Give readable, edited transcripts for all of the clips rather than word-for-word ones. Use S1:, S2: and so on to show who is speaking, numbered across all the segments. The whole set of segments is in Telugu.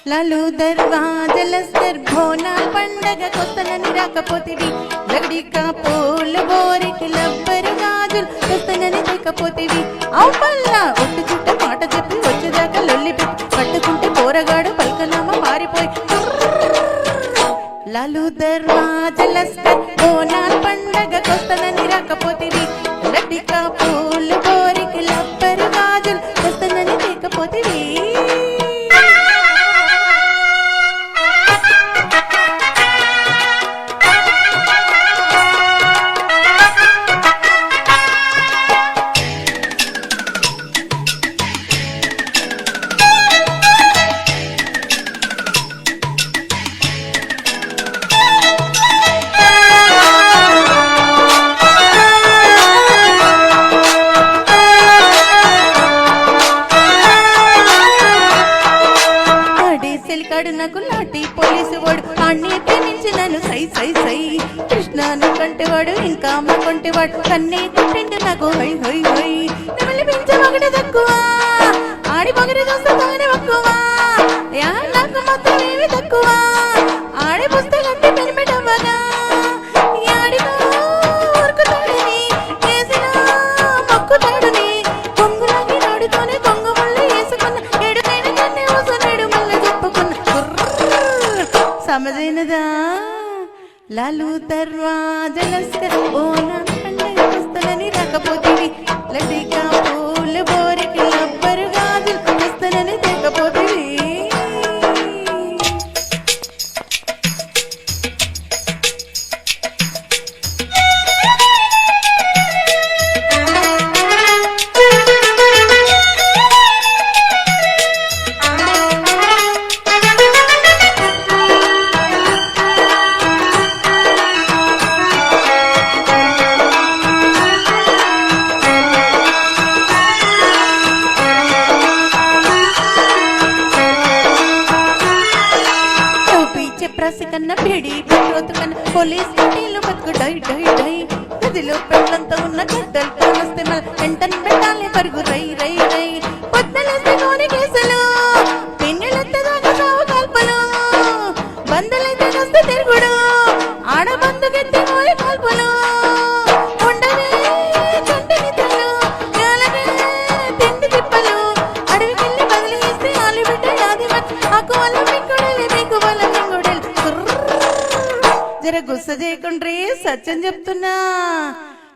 S1: లాలు దర్వాజలస్తర్ భోనాల పండగ కొత్తనని రాకపోతివి లగడికా పూల బోరికి లబ్బరు గాజులు కొత్తనని తెకపోతివి అవుపల్లా ఒట్టు చుట్ట మాట చెప్పి వచ్చేదాకా లొల్లి పెట్టి పట్టుకుంటే పోరగాడు పల్కనామా మారిపోయి లాలు దర్వాజలస్తర్ భోనాల పండగ కొత్తనని రాకపోతివి లగడికా పూల బోరికి లబ్బరు గాజులు కొత్తనని తెకపోతివి నాకు లాటి పోలీసు వాడు అన్ని ప్రేమించి నన్ను సై సై సై కృష్ణను కంటేవాడు ఇంకా అమ్మ కొంటేవాడు కన్నే కొట్టిండు నాకు హై హై హై నమలి పెంచే మగడే తక్కువ ఆడి మగడి చూస్తే తానే తక్కువ యా నాకు మాత్రం ఏమి తక్కువ ఆడి పుస్తకంటే పెనిపెట్టవగా ఆడిగా ఊరుకుతాడని వేసిన మొక్కుతాడని కొంగులాగి నాడుతోనే కొంగు ముళ్ళు వేసుకున్న ఏడుకైన కన్నే ఊసనేడు మళ్ళీ చెప్పుకున్న సమజైనదా లాలు దర్వాజలస్కర్ ఓనా పండగ వస్తనని రాకపోతివి లడ్డిగా పూల బోరికి లబ్బరు గాజులు వస్తనని తెకపోతివి కన్నా బేడి పెట్రోతు కన్నా పోలీస్ కటీలు బతుకు డై డై డై గదిలో పెళ్ళంతా ఉన్న గడ్డలు పోలొస్తే మన వెంటనే పెట్టాలి పరుగు రై రై రై పొద్దులేస్తే కోని కేసులు పెన్నెలెత్తే దాకా సావు కాల్పలు బంధులైతే వస్తే తిరుగుడు ఆడ బంధుకెత్తే మోయ కాల్పలు ఉండవే కంటిని తల్లు నేలకే తిండి తిప్పలు అడవికెళ్ళి బదిలేస్తే ఆలు బిడ్డ యాది ఆకు వల్ల మింగుడలే మీకు వల్ల మింగుడలు జర గుస్స చేయకుండ్రీ సత్యం చెప్తున్నా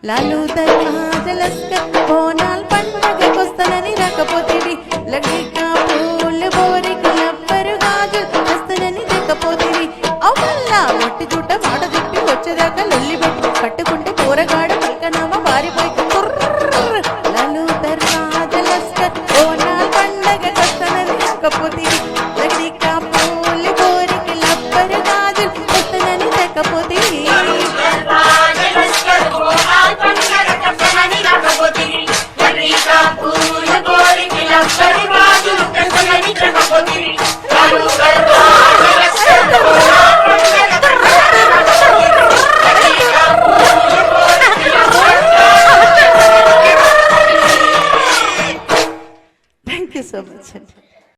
S1: లాలు దర్వాజలస్కర్ బోనాల పండగకొస్తానని రాకపోతేవి లగ్గికా పూల బోరికి లబ్బరు గాజులు వస్తానని తెకపోతేవి అవుమల్లా ఒట్టి చుట్ట మాట చెప్పి వచ్చేదాకా లొల్లి పెట్టి పట్టుకుంటే పోరగాడు పల్కనామా మారిపోయి లాలు దర్వాజలస్కర్ బోనాల పండగకొస్తానని రాకపోతేవి లగ్గికా పూల బోరికి లబ్బరు గాజులు వస్తానని తెకపోతేవి